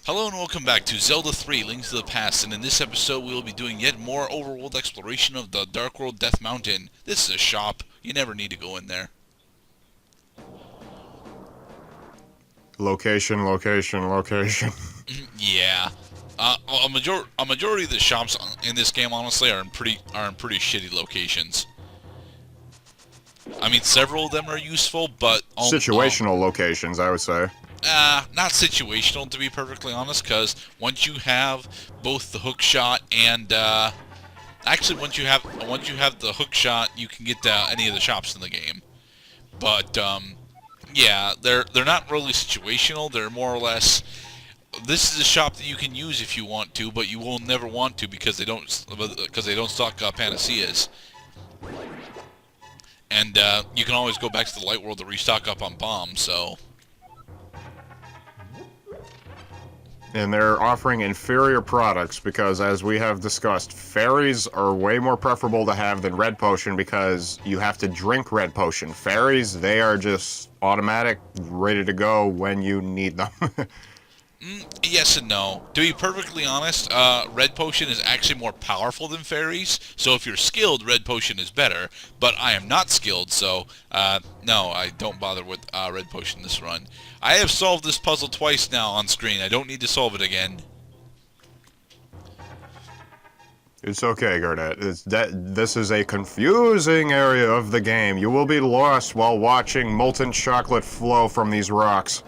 Hello and welcome back to Zelda 3, Links to the Past, and in this episode we will be doing yet more overworld exploration of the Dark World Death Mountain. This is a shop. You never need to go in there. Location, location, location. Yeah. A majority of the shops in this game, honestly, are in pretty shitty locations. I mean, several of them are useful, but Situational locations, I would say. not situational, to be perfectly honest, because once you have both the hook shot and actually once you have the hook shot, you can get any of the shops in the game. But yeah, they're not really situational. They're more or less, this is a shop that you can use if you want to, but you will never want to because they don't stock panaceas. And you can always go back to the light world to restock up on bombs. So. And they're offering inferior products because, as we have discussed, fairies are way more preferable to have than red potion because you have to drink red potion. Fairies, they are just automatic, ready to go when you need them. Yes and no. To be perfectly honest, red potion is actually more powerful than fairies, so if you're skilled, red potion is better, but I am not skilled, so no, I don't bother with red potion this run. I have solved this puzzle twice now on screen. I don't need to solve it again. It's okay, Gerdat. This is a confusing area of the game. You will be lost while watching molten chocolate flow from these rocks.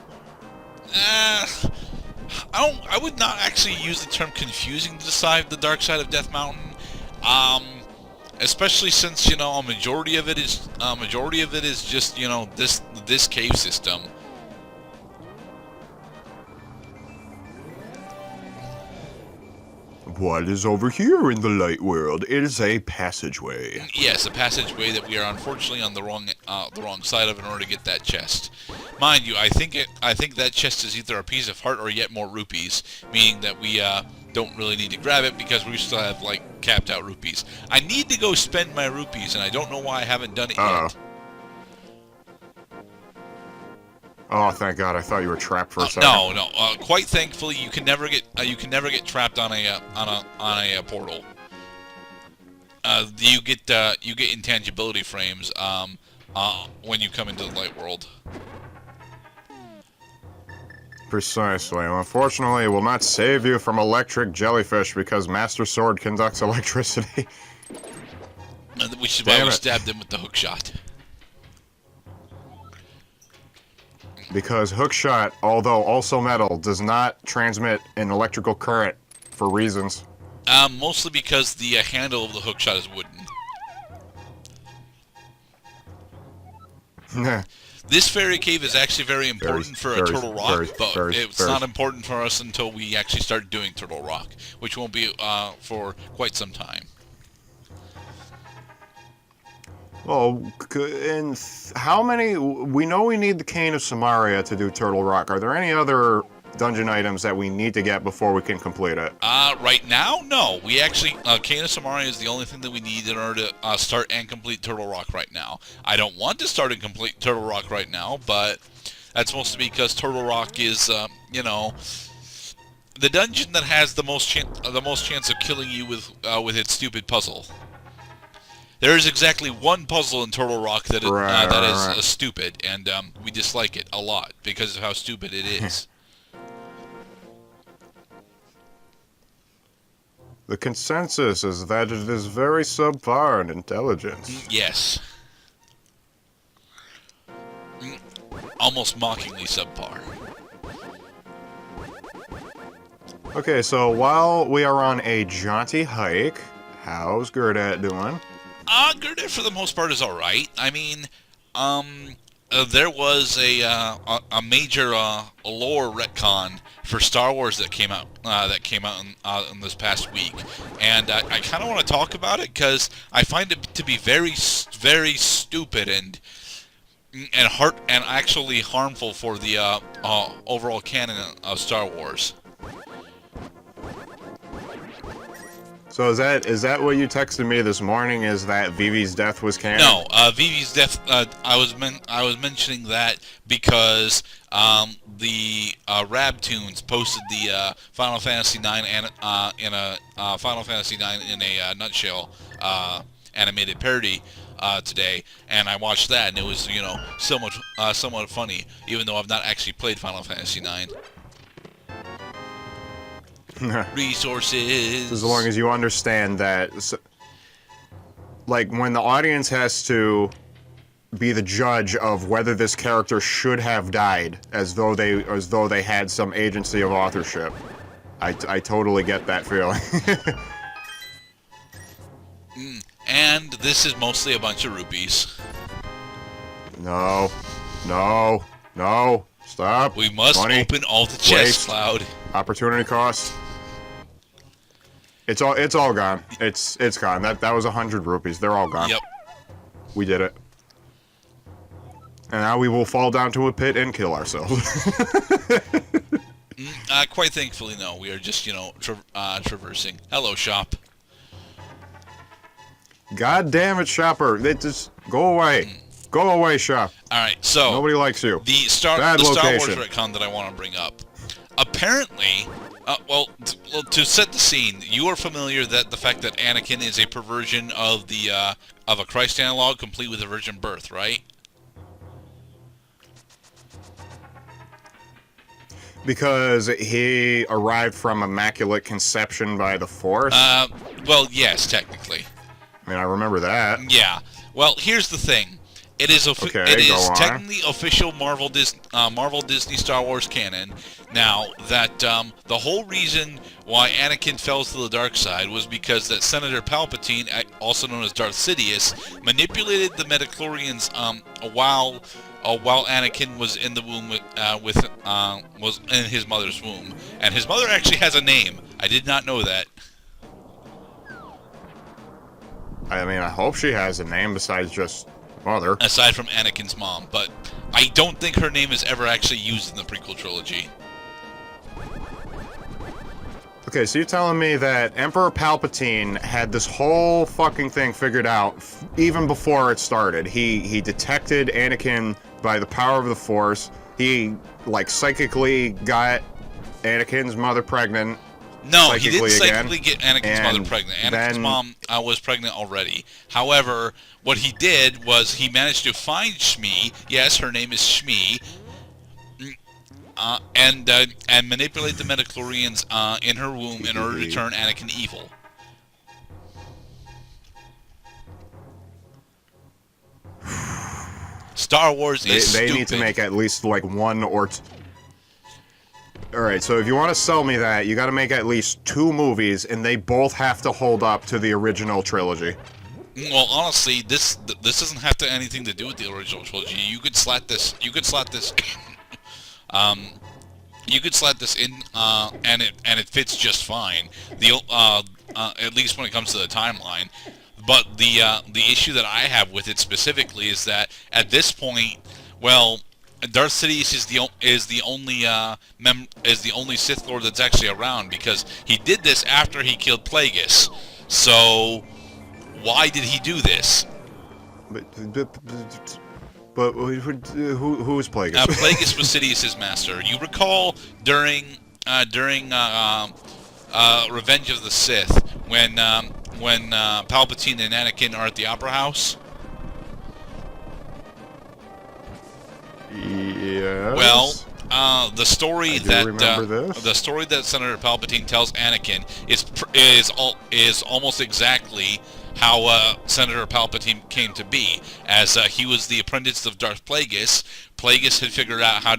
I would not actually use the term confusing to decide the dark side of Death Mountain. Especially since, a majority of it is just, this cave system. What is over here in the light world? It is a passageway. Yes, a passageway that we are unfortunately on the wrong side of in order to get that chest. Mind you, I think that chest is either a piece of heart or yet more rupees, meaning that we don't really need to grab it because we still have capped out rupees. I need to go spend my rupees, and I don't know why I haven't done it yet. Oh, thank God! I thought you were trapped for a second. No. Quite thankfully, you can never get trapped on a portal. You get intangibility frames when you come into the light world. Precisely. Unfortunately, it will not save you from electric jellyfish because Master Sword conducts electricity. Which is why we stabbed him with the hook shot. Because hookshot, although also metal, does not transmit an electrical current for reasons. Mostly because the handle of the hookshot is wooden. This fairy cave is actually very important for a Turtle Rock, but it's not important for us until we actually start doing Turtle Rock, which won't be for quite some time. Well, how many... We know we need the Cane of Samaria to do Turtle Rock. Are there any other dungeon items that we need to get before we can complete it? Right now, no. We actually... Cane of Samaria is the only thing that we need in order to start and complete Turtle Rock right now. I don't want to start and complete Turtle Rock right now, but that's mostly because Turtle Rock is, the dungeon that has the most chance of killing you with its stupid puzzle. There is exactly one puzzle in Turtle Rock that is stupid, and we dislike it a lot because of how stupid it is. The consensus is that it is very subpar in intelligence. Yes. Almost mockingly subpar. Okay, so while we are on a jaunty hike, how's Gerdat doing? Gerdat for the most part is alright. I mean, there was a major lore retcon for Star Wars that came out in this past week, and I kind of want to talk about it because I find it to be very, very stupid and actually harmful for the overall canon of Star Wars. So is that what you texted me this morning? Is that Vivi's death was canon? No, Vivi's death. I was mentioning that because the Rabtoons posted the Final Fantasy IX in a Final Fantasy IX in a nutshell animated parody today, and I watched that, and it was somewhat funny, even though I've not actually played Final Fantasy IX. Resources. As long as you understand that, like, when the audience has to be the judge of whether this character should have died, as though they had some agency of authorship, I totally get that feeling. And this is mostly a bunch of rupees. No, stop. We must Money. open all the chests, Waste. Cloud. Opportunity cost. It's all gone. It's gone. That was 100 rupees. They're all gone. Yep. We did it. And now we will fall down to a pit and kill ourselves. Quite thankfully, no. We are just, traversing. Hello, shop. God damn it, shopper. It just go away. Go away, shop. All right, so Nobody likes you. the Star Bad Wars location. retcon that I want to bring up. Apparently, to set the scene, you are familiar that the fact that Anakin is a perversion of a Christ analog, complete with a virgin birth, right? Because he arrived from immaculate conception by the Force? Well, yes, technically. I mean, I remember that. Yeah. Well, here's the thing. It is Okay, it go is on. technically official Marvel Disney Star Wars canon. Now that the whole reason why Anakin fell to the dark side was because that Senator Palpatine, also known as Darth Sidious, manipulated the midichlorians while Anakin was in the womb was in his mother's womb, and his mother actually has a name. I did not know that. I mean, I hope she has a name besides just mother. Aside from Anakin's mom, but I don't think her name is ever actually used in the prequel trilogy. Okay, so you're telling me that Emperor Palpatine had this whole fucking thing figured out even before it started. He detected Anakin by the power of the Force. He, like, psychically got Anakin's mother pregnant. No, he didn't Psychically psychically get Anakin's mother pregnant. Anakin's mom was pregnant already. However, what he did was he managed to find Shmi. Yes, her name is Shmi. And manipulate the midichlorians in her womb in order to turn Anakin evil. Star Wars is They stupid. need to make at least, like, one or two. Alright, so if you want to sell me that, you gotta make at least 2 movies, and they both have to hold up to the original trilogy. Well, honestly, this doesn't have to anything to do with the original trilogy. You could slap this. You could slap this. You could slap this in, and it fits just fine. At least when it comes to the timeline. But the issue that I have with it specifically is that at this point, well, Darth Sidious is the only Sith Lord that's actually around, because he did this after he killed Plagueis. So why did he do this? But who was Plagueis? Plagueis was Sidious's master. You recall during Revenge of the Sith when Palpatine and Anakin are at the Opera House? Yes. Well, the story the story that Senator Palpatine tells Anakin is almost exactly how Senator Palpatine came to be, as he was the apprentice of Darth Plagueis. Plagueis had figured out how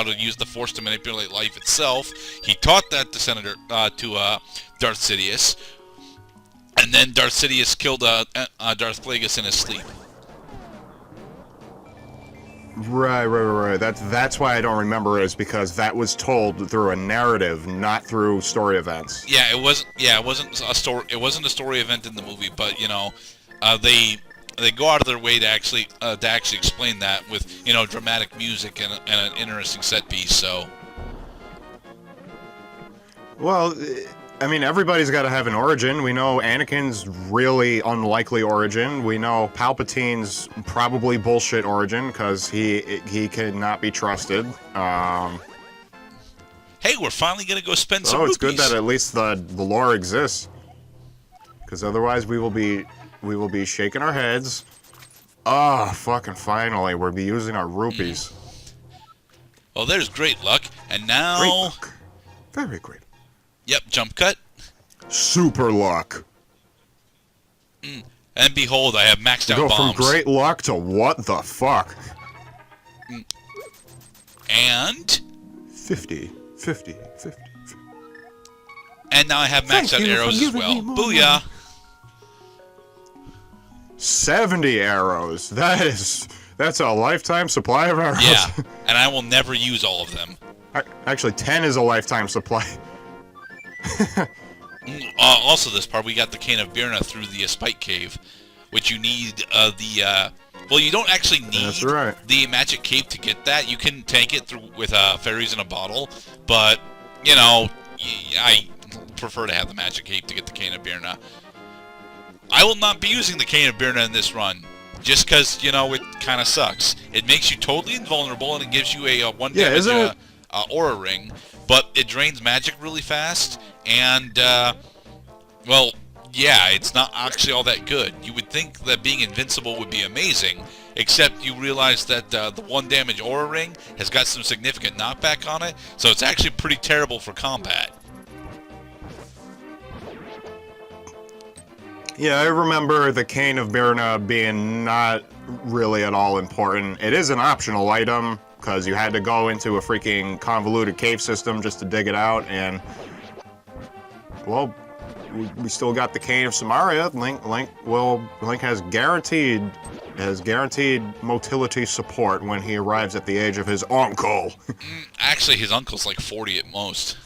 to use the Force to manipulate life itself. He taught that to Darth Sidious, and then Darth Sidious killed Darth Plagueis in his sleep. Right. That's why I don't remember it, is because that was told through a narrative, not through story events. Yeah, it wasn't a story. It wasn't a story event in the movie, but they go out of their way to actually explain that with dramatic music and an interesting set piece. So, Well, I mean, everybody's got to have an origin. We know Anakin's really unlikely origin. We know Palpatine's probably bullshit origin because he cannot be trusted. Hey, we're finally gonna go spend some Oh, it's rupees. good that at least the lore exists, because otherwise we will be shaking our heads. Oh, fucking finally, we'll be using our rupees. Well, there's great luck, and now... Great luck. Very great. Yep, jump cut. Super luck. And behold, I have maxed out Go bombs. from great luck to what the fuck? And... 50. And now I have maxed out arrows as well. Booyah! 70 arrows. That's a lifetime supply of arrows. Yeah, and I will never use all of them. Actually, 10 is a lifetime supply. Also, this part, we got the Cane of Birna through the Spike Cave, which you need well, you don't actually need That's right. the magic cape to get that. You can tank it through with fairies in a bottle, but, you know, I prefer to have the magic cape to get the Cane of Birna. I will not be using the Cane of Birna in this run, just because, you know, it kind of sucks. It makes you totally invulnerable, and it gives you a 1 damage aura ring, but it drains magic really fast, and, well, yeah, it's not actually all that good. You would think that being invincible would be amazing, except you realize that the 1 damage aura ring has got some significant knockback on it, so it's actually pretty terrible for combat. Yeah, I remember the Cane of Birna being not really at all important. It is an optional item, because you had to go into a freaking convoluted cave system just to dig it out, and, well, we still got the Cane of Samaria. Link has guaranteed motility support when he arrives at the age of his uncle. Actually, his uncle's like 40 at most.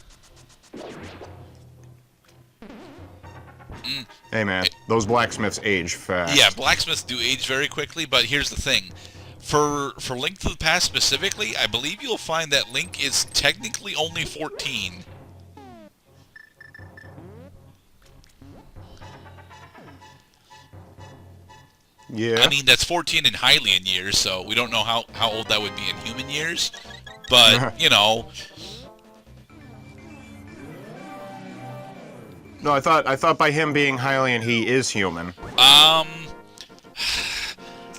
Hey man, those blacksmiths age fast. Yeah, blacksmiths do age very quickly, but here's the thing. For Link to the Past specifically, I believe you'll find that Link is technically only 14. Yeah. I mean, that's 14 in Hylian years, so we don't know how old that would be in human years. But, you know... No, I thought by him being Hylian, he is human.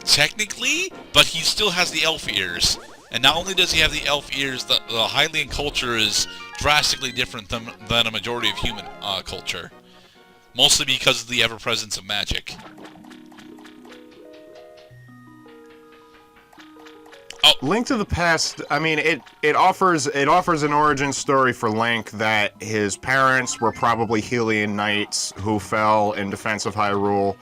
Technically, but he still has the elf ears. And not only does he have the elf ears, the Hylian culture is drastically different than a majority of human culture. Mostly because of the ever-presence of magic. Oh. Link to the Past, I mean, it offers an origin story for Link that his parents were probably Hylian knights who fell in defense of Hyrule.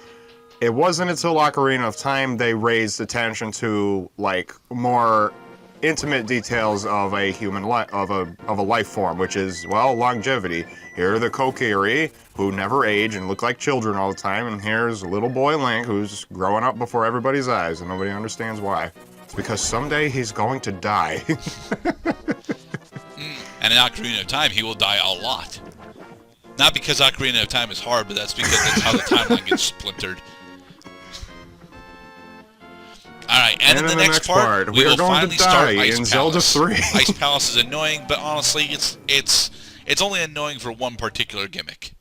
It wasn't until Ocarina of Time they raised attention to, like, more intimate details of a human of a life form, which is, well, longevity. Here are the Kokiri, who never age and look like children all the time, and here's little boy Link, who's growing up before everybody's eyes, and nobody understands why. It's because someday he's going to die. And in Ocarina of Time, he will die a lot. Not because Ocarina of Time is hard, but that's because that's how the timeline gets splintered. Alright, and in the next part, we will finally start Ice in Palace. Zelda 3. Ice Palace is annoying, but honestly, it's only annoying for one particular gimmick.